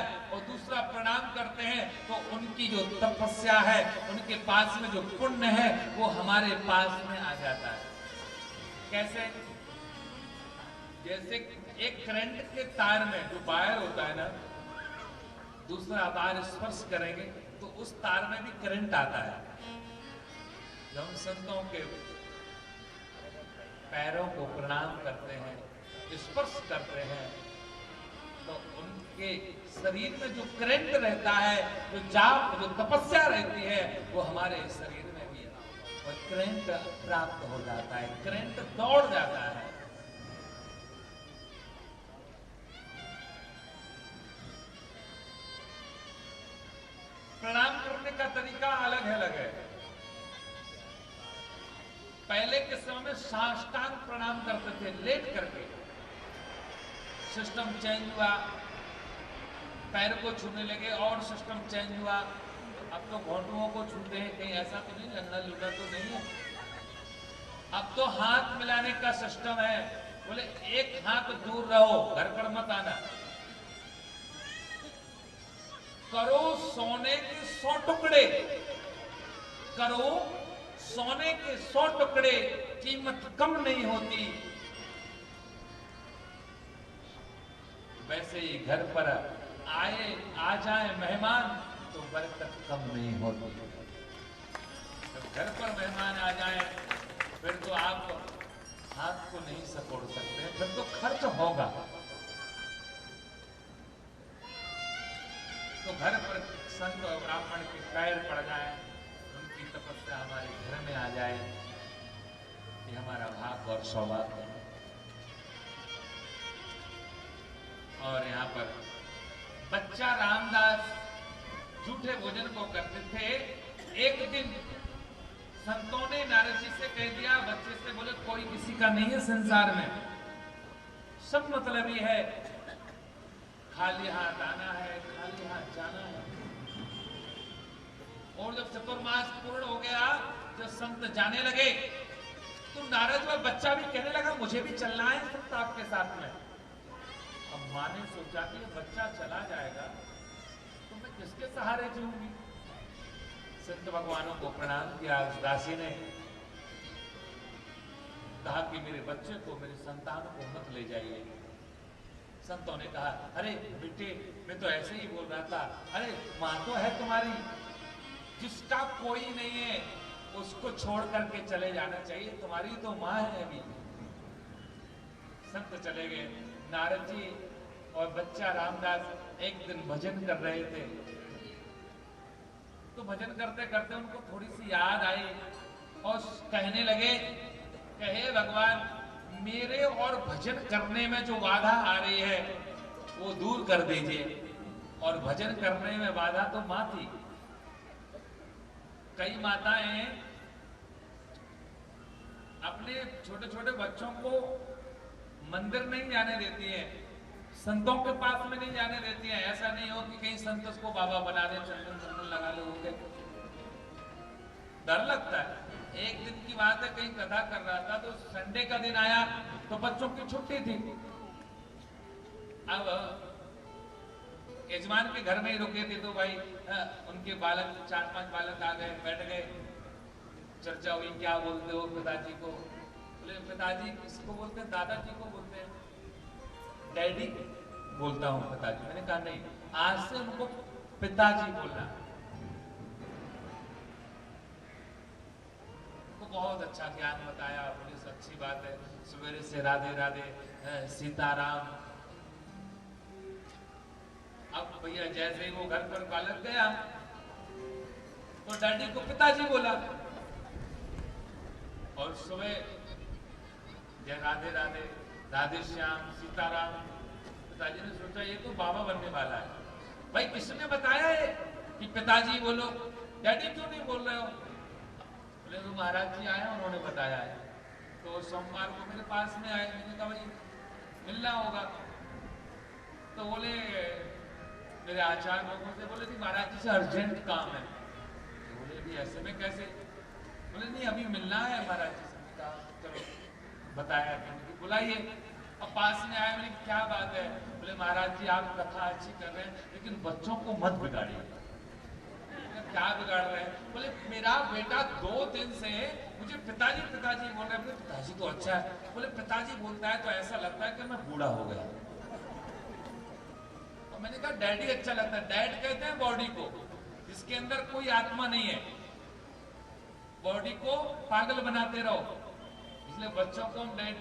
है, और दूसरा प्रणाम करते हैं तो उनकी जो तपस्या है, उनके पास में जो पुण्य है, वो हमारे पास में आ जाता है। कैसे? जैसे एक करंट के तार में जो वायर होता है ना, दूसरा तार स्पर्श करेंगे तो उस तार में भी करंट आता है। जब हम संतों के पैरों को प्रणाम करते हैं, स्पर्श करते हैं, तो उनके शरीर में जो करंट रहता है, जो जाप, जो तपस्या रहती है, वो हमारे शरीर में भी और करंट प्राप्त हो जाता है, करंट दौड़ जाता है। प्रणाम करने का तरीका अलग अलग है। पहले के समय में साष्टांग प्रणाम करते थे, लेट करके। सिस्टम चेंज हुआ, पैर को छूने लगे और सिस्टम चेंज हुआ। अब तो घोटुओं को छूते हैं, कहीं ऐसा तो नहीं, लंगड़ा लुटा तो नहीं है। अब तो हाथ मिलाने का सिस्टम है। बोले एक हाथ दूर रहो, घर पर मत आना। करो सोने के 100 टुकड़े, करो सोने के 100 टुकड़े, कीमत कम नहीं होती। वैसे ही घर पर आ जाए मेहमान तो बरकत कम नहीं होती। जब घर पर मेहमान आ जाए फिर तो आप हाथ को नहीं सपोड़ सकते, फिर तो खर्च होगा। तो घर पर संत और ब्राह्मण के पैर पड़ जाए, उनकी तपस्या हमारे घर में आ जाए, ये हमारा भाग्य और सौभाग्य है। और यहाँ पर बच्चा रामदास झूठे भोजन को करते थे। एक दिन संतों ने नारद जी से कह दिया, बच्चे से बोले कोई किसी का नहीं है संसार में, सब मतलब ही है, खाली हाथ आना है, खाली हाथ जाना है। और जब चतुर्मास पूर्ण हो गया, जब संत जाने लगे तो नारद व बच्चा भी कहने लगा मुझे भी चलना है संत आपके साथ में। अब माँ ने सोचा कि बच्चा चला जाएगा तो मैं किसके सहारे जीऊंगी। संत भगवानों को प्रणाम किया। दासी ने कहा कि मेरे बच्चे को, मेरी संतान को मत ले जाइए। संतों ने कहा अरे बेटे, मैं तो ऐसे ही बोल रहा था। अरे माँ तो है तुम्हारी, जिसका कोई नहीं है उसको छोड़ करके चले जाना चाहिए, तुम्हारी तो माँ है अभी। संत चले गए। नारद जी और बच्चा रामदास एक दिन भजन कर रहे थे, तो भजन करते करते उनको थोड़ी सी याद आई और कहने लगे कि हे भगवान, मेरे और भजन करने में जो बाधा आ रही है वो दूर कर दीजिए। और भजन करने में बाधा तो माँ थी। कई माताएं अपने छोटे छोटे बच्चों को मंदिर नहीं जाने देती हैं, संतों के पास में नहीं जाने देती हैं। ऐसा नहीं हो कि कहीं संत उसको बाबा बना दे, चंदन चंदन लगा ले होंगे, डर लगता है। एक दिन की बात है, कहीं कथा कर रहा था तो संडे का दिन आया तो बच्चों की छुट्टी थी। अब यजमान के घर में ही रुके थे तो भाई उनके बालक, 4-5 बालक आ गए, बैठ गए, चर्चा हुई क्या बोलते हो पिताजी को। बोले पिताजी किसको बोलते हैं? दादाजी को बोलते हैं। डैडी बोलता हूँ पिताजी। मैंने कहा नहीं, आज से उनको पिताजी बोलना। उनको बहुत अच्छा ज्ञान बताया, बोले अच्छी बात है, सवेरे से राधे राधे, सीताराम। अब भैया जैसे ही वो घर पर बालक गया तो डैडी को पिताजी बोला, और सुबह जय राधे राधे, राधे श्याम, सीताराम। पिताजी ने सोचा ये तो बाबा बनने वाला है। भाई किसने बताया है कि पिताजी बोलो, डैडी क्यों नहीं बोल रहे हो? बोले तो महाराज जी आए, उन्होंने बताया है। तो सोमवार को मेरे पास में आए, मैंने कहा भाई मिलना होगा। तो बोले मेरे आचार्य लोगों से, बोले महाराज जी से अर्जेंट काम है। बोले भी ऐसे में कैसे? बोले नहीं अभी मिलना है महाराज जी से। चलो बताया, बुलाइए। अब पास में आए, बोले क्या बात है? बोले महाराज जी आप कथा अच्छी कर रहे हैं लेकिन बच्चों को मत बिगाड़िए। क्या बिगाड़ रहे हैं? बोले मेरा बेटा 2 दिन से मुझे पिताजी पिताजी बोल रहा है। बोले पिताजी तो अच्छा है। बोले पिताजी बोलता है तो ऐसा लगता है कि मैं बूढ़ा हो गया। और मैंने कहा डैडी अच्छा लगता है। डैड कहते हैं बॉडी को, जिसके अंदर कोई आत्मा नहीं है। बॉडी को पागल बनाते रहो, इसलिए बच्चों को हम डैड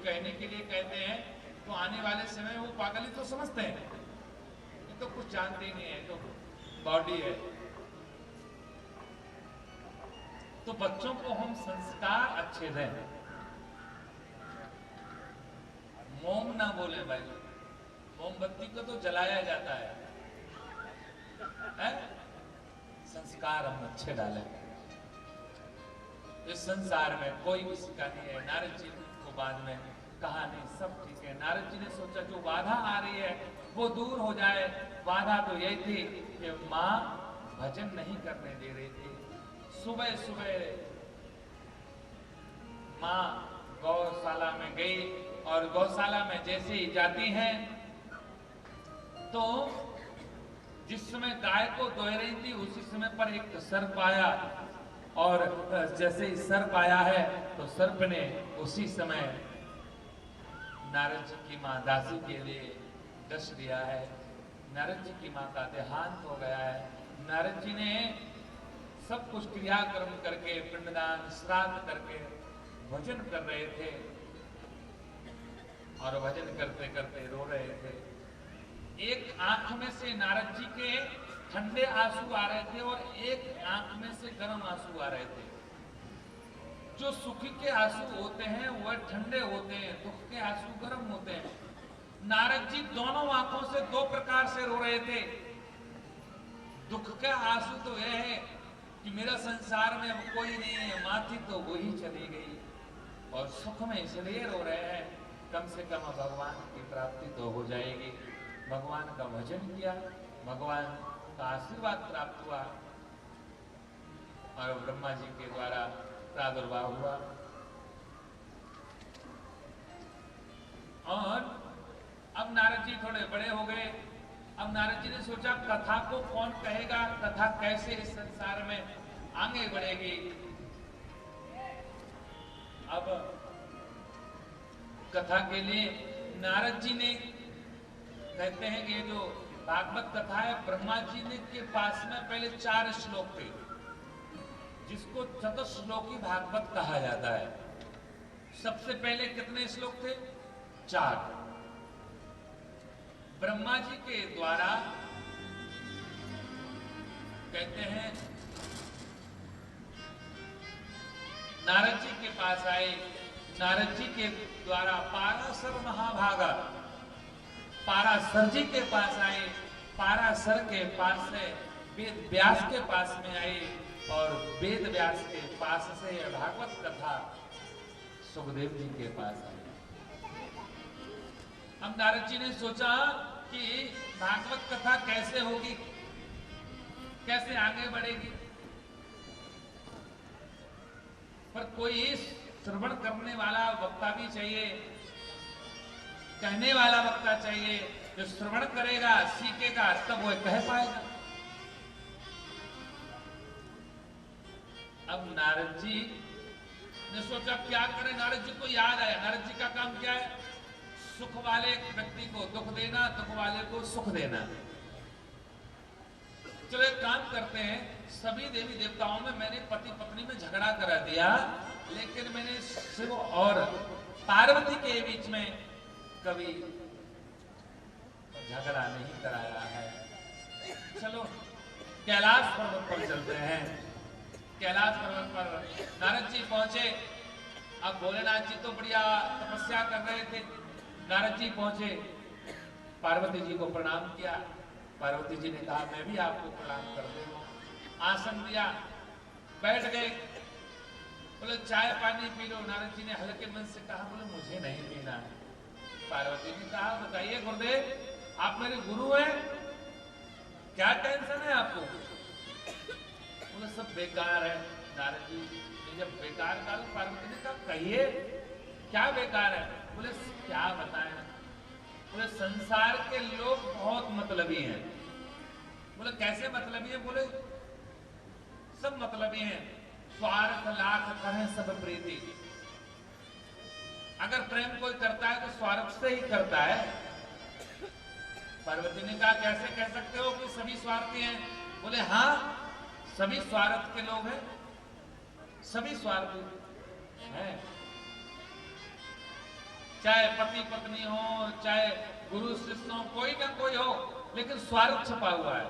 कहने के लिए कहते हैं, तो आने वाले समय में वो पागल ही तो समझते हैं, ये तो कुछ जानते ही नहीं है, तो बॉडी है। तो बच्चों को हम संस्कार अच्छे दें। मोम ना बोले भाई, मोमबत्ती को तो जलाया जाता है? संस्कार हम अच्छे डालें। इस संसार में कोई किसी का नहीं है। नारद जी को बाद में कहा नहीं, सब ठीक है। नारद जी ने सोचा जो बाधा आ रही है वो दूर हो जाए। बाधा तो यही थी कि माँ भजन नहीं करने दे रही थी। सुबह सुबह माँ गौशाला में गई और गौशाला में जैसे ही जाती हैं तो जिस समय गाय को दोह रही थी उसी समय पर एक सर्प आया, और जैसे ही सर्प आया है तो सर्प ने उसी समय नारद जी की माँ दासी के लिए डस दिया है। नारद जी की माँ का देहांत हो गया है। नारद जी ने सब कुछ क्रियाक्रम करके, पिंडदान श्राद्ध करके भजन कर रहे थे, और भजन करते करते रो रहे थे। एक आंख में से नारद जी के ठंडे आंसू आ रहे थे और एक आंख में से गर्म आंसू आ रहे थे। जो सुख के आंसू होते हैं वह ठंडे होते हैं, दुख के आंसू गर्म होते हैं। नारद जी दोनों आंखों से 2 प्रकार से रो रहे थे। दुख का आंसू तो यह है कि मेरा संसार में अब कोई नहीं है, माँ थी तो वो ही चली गई। और सुख में इसलिए रो रहे हैं कम से कम भगवान की प्राप्ति तो हो जाएगी। भगवान का भजन किया, भगवान का आशीर्वाद प्राप्त हुआ और ब्रह्मा जी के द्वारा प्रादुर्भाव हुआ। और अब नारद जी थोड़े बड़े हो गए। अब नारद जी ने सोचा कथा को कौन कहेगा, कथा कैसे इस संसार में आगे बढ़ेगी। अब कथा के लिए नारद जी ने, कहते हैं कि ये जो भागवत कथा है, ब्रह्मा जी ने के पास में पहले 4 श्लोक थे, जिसको चतुश्लोकी भागवत कहा जाता है। सबसे पहले कितने श्लोक थे? 4। ब्रह्मा जी के द्वारा, कहते हैं नारद जी के पास आए, नारद जी के द्वारा पाराशर महाभागा, पाराशर जी के पास आए, पाराशर के पास से वेद व्यास के पास में आए, और वेद व्यास के पास से भागवत कथा सुखदेव जी के पास आई। अब नारद जी ने सोचा कि भागवत कथा कैसे होगी, कैसे आगे बढ़ेगी, पर कोई श्रवण करने वाला वक्ता भी चाहिए, कहने वाला वक्ता चाहिए। जो श्रवण करेगा, सीखेगा, तब वो कह पाएगा। अब नारद जी ने सोचा क्या करें। नारद जी को याद आया, नारद जी का काम क्या है? सुख वाले व्यक्ति को दुख देना, दुख वाले को सुख देना। चलो एक काम करते हैं, सभी देवी देवताओं में मैंने पति पत्नी में झगड़ा करा दिया, लेकिन मैंने शिव और पार्वती के बीच में कभी झगड़ा नहीं कराया है। चलो कैलाश पर्वत पर चलते हैं। कैलाश पर्वत पर नारद जी पहुंचे। अब भोलेनाथ जी तो बढ़िया तपस्या कर रहे थे। नारद जी पहुंचे, पार्वती जी को प्रणाम किया। पार्वती जी ने कहा मैं भी आपको प्रणाम कर दूं। आसन दिया, बैठ गए। बोले चाय पानी पी लो। नारद जी ने हल्के मन से कहा, बोले मुझे नहीं पीना है। पार्वती ने कहा बताइए गुरुदेव, आप मेरे गुरु हैं, क्या टेंशन है आपको? बोले सब बेकार है। नारद जी ने जब बेकार कहा, पार्वती ने कहा कहिए क्या बेकार है? बोले क्या बताएं, बोले संसार के लोग बहुत मतलबी हैं। बोले कैसे मतलबी हैं? बोले सब मतलबी हैं, स्वार्थ लाख करें सब प्रीति। अगर प्रेम कोई करता है तो स्वार्थ से ही करता है। पार्वती ने कहा कैसे कह सकते हो कि सभी स्वार्थी हैं? बोले हाँ, सभी स्वार्थ के लोग हैं, सभी स्वार्थी हैं। चाहे पति पत्नी हो, चाहे गुरु शिष्य हो, कोई ना कोई हो, लेकिन स्वार्थ छुपा हुआ है।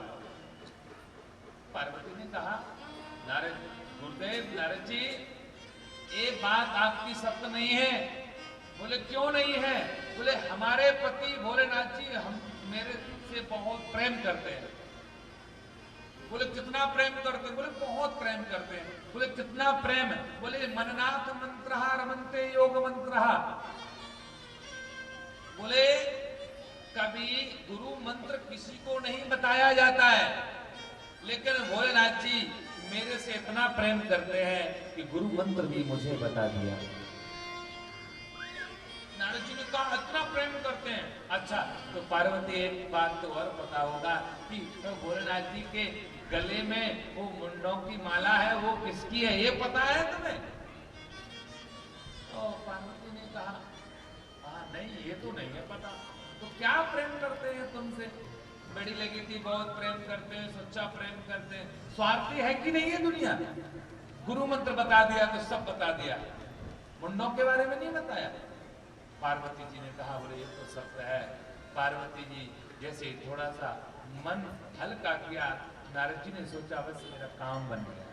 पार्वती ने कहा नारद गुरुदेव, नारद जी ये बात आपकी सत्य नहीं है। बोले क्यों नहीं है? बोले हमारे पति भोलेनाथ जी हम मेरे से बहुत प्रेम करते हैं। बोले कितना प्रेम करते हैं? बोले बहुत प्रेम करते हैं। बोले कितना प्रेम? बोले मननाथ मंत्र रमन्ते योग मंत्र। बोले कभी गुरु मंत्र किसी को नहीं बताया जाता है, लेकिन भोलेनाथ जी मेरे से इतना प्रेम करते हैं कि गुरु मंत्र भी मुझे बता दिया। नारद जी ने कहा इतना प्रेम करते हैं। अच्छा तो पार्वती एक बात तो और पता होगा कि तो भोलेनाथ जी के गले में वो मुंडों की माला है, वो किसकी है ये पता है तुम्हें? तो पार्वती ने कहा नहीं ये तो नहीं है पता। तो क्या प्रेम करते हैं तुमसे? बड़ी लगी थी बहुत प्रेम करते हैं, सच्चा प्रेम करते हैं। स्वार्थी है कि नहीं है दुनिया? गुरु मंत्र बता दिया तो सब बता दिया, मुंडों के बारे में नहीं बताया। पार्वती जी ने कहा बोले ये तो सत्य है। पार्वती जी जैसे थोड़ा सा मन हल्का किया, नारद जी ने सोचा बस मेरा काम बन गया।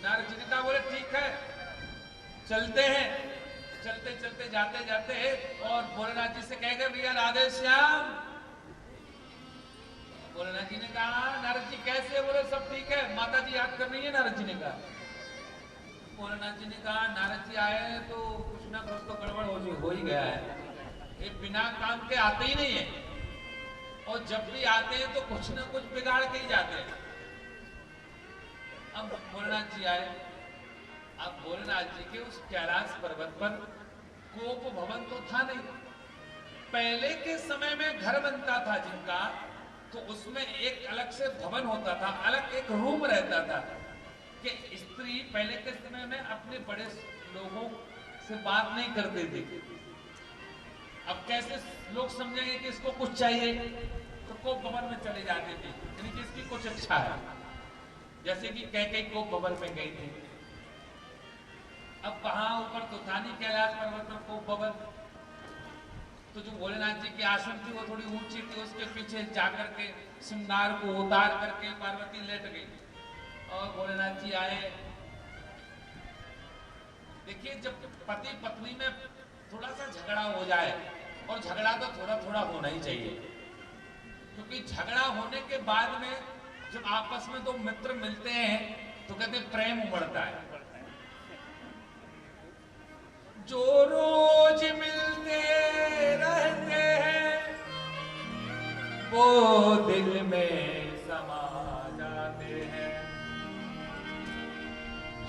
नारद जी ने कहा बोले ठीक है चलते हैं। चलते चलते जाते जाते और भोलेनाथ जी से कह गए भैया राधे श्याम। भोलेनाथ जी ने कहा नारद जी कैसे? बोले सब ठीक है, माता जी याद कर रही है। नारद जी ने कहा, भोलेनाथ जी ने कहा नारद जी आए तो कुछ ना कुछ तो गड़बड़ हो ही गया है। ये बिना काम के आते ही नहीं है, और जब भी आते हैं तो कुछ ना कुछ बिगाड़ के ही जाते हैं। अब भोलेनाथ जी आए। अब भोलेनाथ जी के उस कैलाश पर्वत पर गोप भवन तो था नहीं। पहले के समय में घर बनता था जिनका, तो उसमें एक अलग से भवन होता था, अलग एक रूम रहता था कि स्त्री पहले के समय में अपने बड़े लोगों से बात नहीं करती थी। अब कैसे लोग समझेंगे कि इसको कुछ चाहिए, तो कोप भवन में चले जाते थे, यानी कि इसकी कुछ इच्छा है। जैसे कि कई कोप भवन में गई थी। अब वहां ऊपर तो था नहीं कैलाश पर्वत पर कोप भवन, तो जो भोलेनाथ जी की आश्रम थी वो थोड़ी ऊंची थी, उसके पीछे जाकर के श्रृंगार को उतार करके पार्वती लेट गई और भोलेनाथ जी आए। देखिए जब पति पत्नी में थोड़ा सा झगड़ा हो जाए, और झगड़ा तो थोड़ा थोड़ा होना ही चाहिए, क्योंकि झगड़ा होने के बाद में जब आपस में दो मित्र मिलते हैं तो कहते प्रेम उमड़ता है। जो रोज मिलते रहते हैं वो दिल में समा जाते हैं,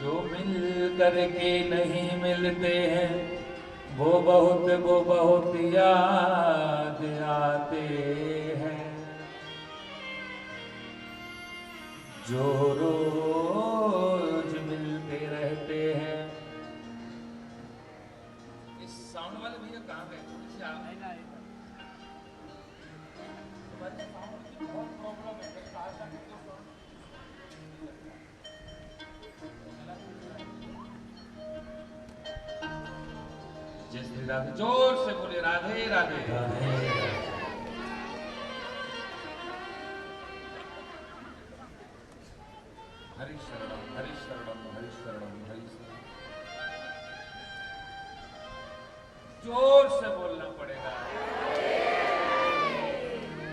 जो मिल करके नहीं मिलते हैं वो बहुत याद आते हैं। जो रोज मिलते रहते हैं। इस साउंड वाले भैया कहाँ गए? थोड़ी सी आप बहुत प्रॉब्लम है। जय श्री राधे, जोर से बोले राधे राधे। हरि शरणम हरि शरणम हरि शरणम हरि शरणम। जोर से बोलना पड़ेगा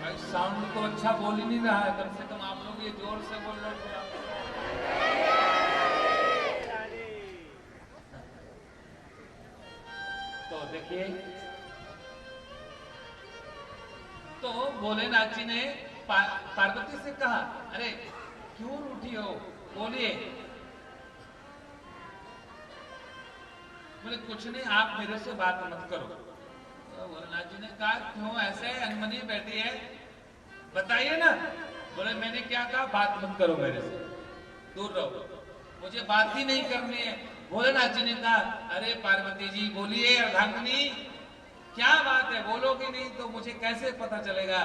भाई, साउंड तो अच्छा बोल ही नहीं रहा है, कम से कम आप लोग ये जोर से बोल रहे हो। तो देखिए, तो भोलेनाथ जी ने पार्वती से कहा अरे क्यों रूठी हो, बोलिए। बोले कुछ नहीं, आप मेरे से बात मत करो। तो भोलेनाथ जी ने कहा क्यों ऐसे अनमनी बैठी है, बताइए ना। बोले मैंने क्या कहा, बात मत करो मेरे से, दूर रहो, मुझे बात ही नहीं करनी है। भोलेनाथ जी ने कहा अरे पार्वती जी बोलिए अर्धांगिनी, क्या बात है, बोलोगी नहीं तो मुझे कैसे पता चलेगा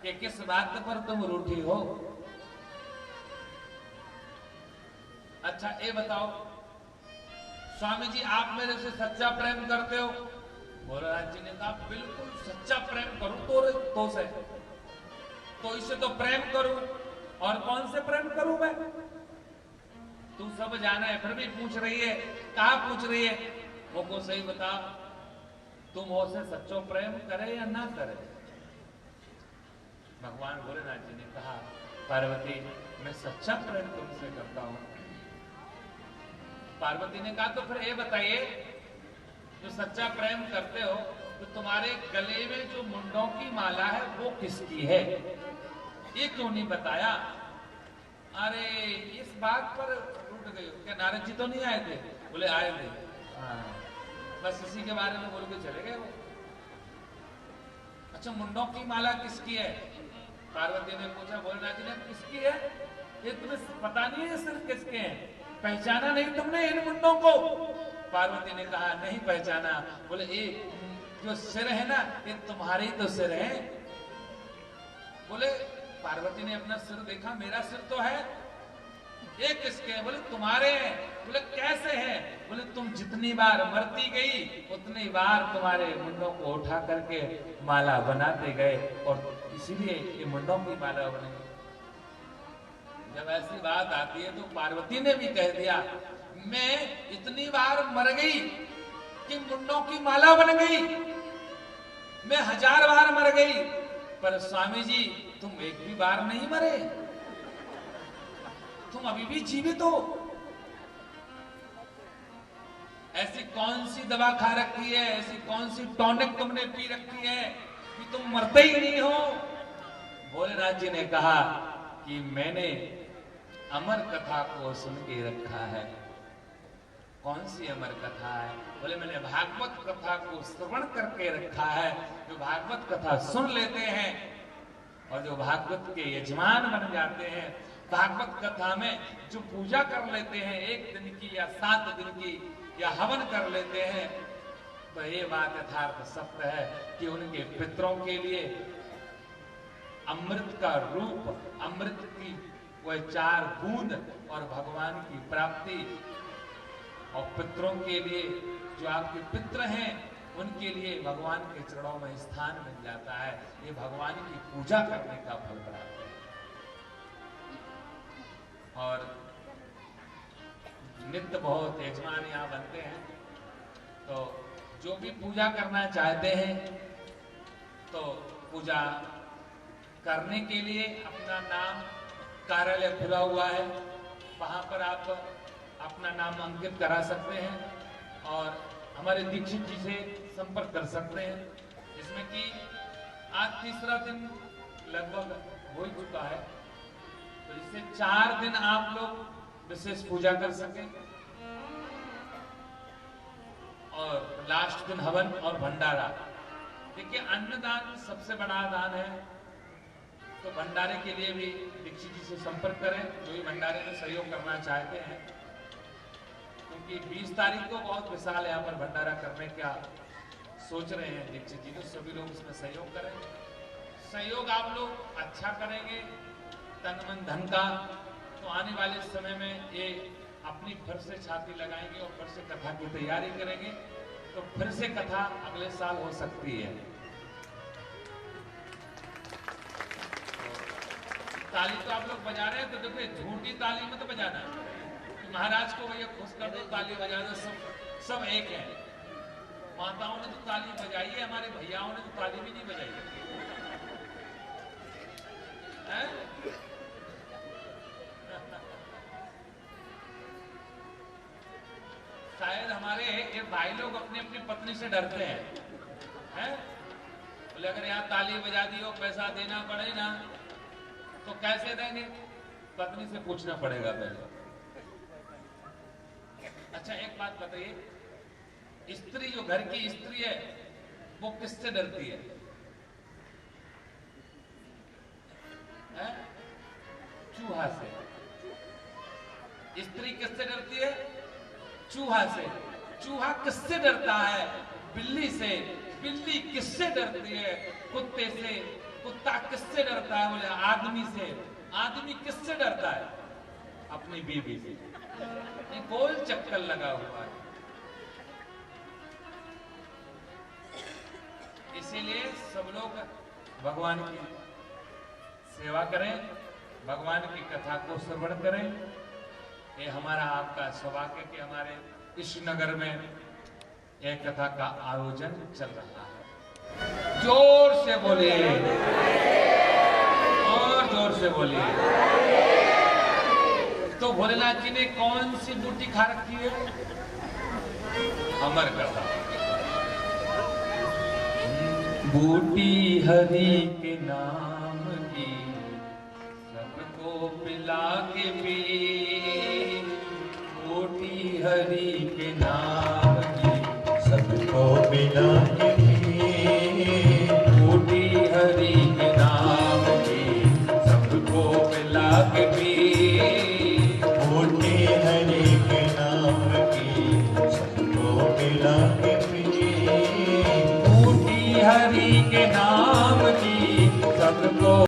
कि किस बात पर तुम रूठी हो। अच्छा ये बताओ स्वामी जी आप मेरे से सच्चा प्रेम करते हो। भोलेनाथ जी ने कहा बिल्कुल सच्चा प्रेम करूं तो से, तो इससे तो प्रेम करूं, और कौन से प्रेम करूं मैं, तू सब जाना है फिर भी पूछ रही है, कहा पूछ रही है, वो को सही बता, तुम उससे सच्चो प्रेम करे या ना करे। भगवान भोलेनाथ जी ने कहा पार्वती मैं सच्चा प्रेम तुमसे करता हूं। पार्वती ने कहा तो फिर ये बताइए जो सच्चा प्रेम करते हो तो तुम्हारे गले में जो मुंडों की माला है वो किसकी है, ये क्यों नहीं बताया। अरे इस बात पर रुक गए, क्या नारद जी तो नहीं आए थे। बोले आए थे, हाँ बस इसी के बारे में बोल के चले गए वो। अच्छा मुंडों की माला किसकी है, पार्वती ने पूछा। भोलेनाथ जी ने किसकी है, ये तुम्हें पता नहीं है सिर्फ किसके हैं, पहचाना नहीं तुमने इन मुंडों को। पार्वती ने कहा नहीं पहचाना। बोले ये जो सिर है ना ये तुम्हारे ही तो सिर है। बोले पार्वती ने अपना सिर देखा, मेरा सिर तो है, ये किसके हैं। बोले तुम्हारे हैं। बोले कैसे हैं। बोले तुम जितनी बार मरती गई उतनी बार तुम्हारे मुंडों को उठा करके माला बनाते गए और इसीलिए ये मुंडों की माला बनी। जब ऐसी बात आती है तो पार्वती ने भी कह दिया मैं इतनी बार मर गई कि मुंडों की माला बन गई, मैं 1000 बार मर गई, पर स्वामी जी तुम एक भी बार नहीं मरे, तुम अभी भी जीवित हो। ऐसी कौन सी दवा खा रखी है, ऐसी कौन सी टॉनिक तुमने पी रखी है कि तुम मरते ही नहीं हो। भोलेनाथ जी ने कहा कि मैंने अमर कथा को सुन के रखा है। कौन सी अमर कथा है। बोले मैंने भागवत कथा को श्रवण करके रखा है। जो भागवत कथा सुन लेते हैं और जो भागवत के यजमान बन जाते हैं, भागवत कथा में जो पूजा कर लेते हैं 1 दिन की या 7 दिन की या हवन कर लेते हैं, तो ये बात यथार्थ सत्य है कि उनके पितरों के लिए अमृत का रूप, अमृत की वह 4 बूंद और भगवान की प्राप्ति, और पितरों के लिए जो आपके पित्र हैं उनके लिए भगवान के चरणों में स्थान मिल जाता है। ये भगवान की पूजा करने का फल प्राप्त है। और नित्य बहुत यजमान यहाँ बनते हैं, तो जो भी पूजा करना चाहते हैं तो पूजा करने के लिए अपना नाम कार्यालय खुला हुआ है, वहां पर आप अपना नाम अंकित करा सकते हैं और हमारे दीक्षित जी से संपर्क कर सकते हैं। जिसमें कि आज 3रा दिन लगभग हो ही चुका है, तो इससे 4 दिन आप लोग विशेष पूजा कर सकें और लास्ट दिन हवन और भंडारा। देखिए अन्नदान सबसे बड़ा दान है, तो भंडारे के लिए भी दीक्षित जी से संपर्क करें जो भी भंडारे में सहयोग करना चाहते हैं, क्योंकि 20 तारीख को बहुत विशाल यहाँ पर भंडारा करने का सोच रहे हैं दीक्षित जी, तो सभी लोग इसमें सहयोग करें। सहयोग आप लोग अच्छा करेंगे तन मन धन का, तो आने वाले समय में ये अपनी फिर से छाती लगाएंगे और फिर से कथा की तैयारी करेंगे, तो फिर से कथा अगले साल हो सकती है। ताली तो आप लोग बजा रहे हैं, तो देखो झूठी ताली मत बजाना, तो महाराज को भैया खुश कर दो, ताली बजा दो, सब एक है। माताओं ने तो ताली बजाई है, हमारे भैयाओं ने तो ताली भी नहीं बजाई है। शायद हमारे ये भाई लोग अपनी अपनी पत्नी से डरते हैं, बोले अगर यहाँ ताली बजा दी हो पैसा देना पड़े ना तो कैसे देंगे, पत्नी से पूछना पड़ेगा पहले। अच्छा एक बात बताइए, स्त्री जो घर की स्त्री है वो किससे डरती है? चूहा से। स्त्री किससे डरती है? चूहा से। चूहा किससे डरता है? बिल्ली से। बिल्ली किससे डरती है? कुत्ते से। कुत्ता किससे डरता है? बोले आदमी से। आदमी किससे डरता है? अपनी बीवी से। ये गोल चक्कर लगा हुआ है। इसीलिए सब लोग भगवान की सेवा करें, भगवान की कथा को श्रवण करें। ये हमारा आपका सौभाग्य कि हमारे इस नगर में यह कथा का आयोजन चल रहा है। जोर से बोलिए और जोर से बोलिए। तो भोलेनाथ जी ने कौन सी बूटी खा रखी है? अमर कथा। बूटी हरि के नाम की सबको पिला के पी। बूटी हरि के नाम की सबको पिला के पी। बूटी हरि के नाम की सबको पिला के पी। बूटी हरि के नाम की सबको पिला के पी। बूटी हरि के नाम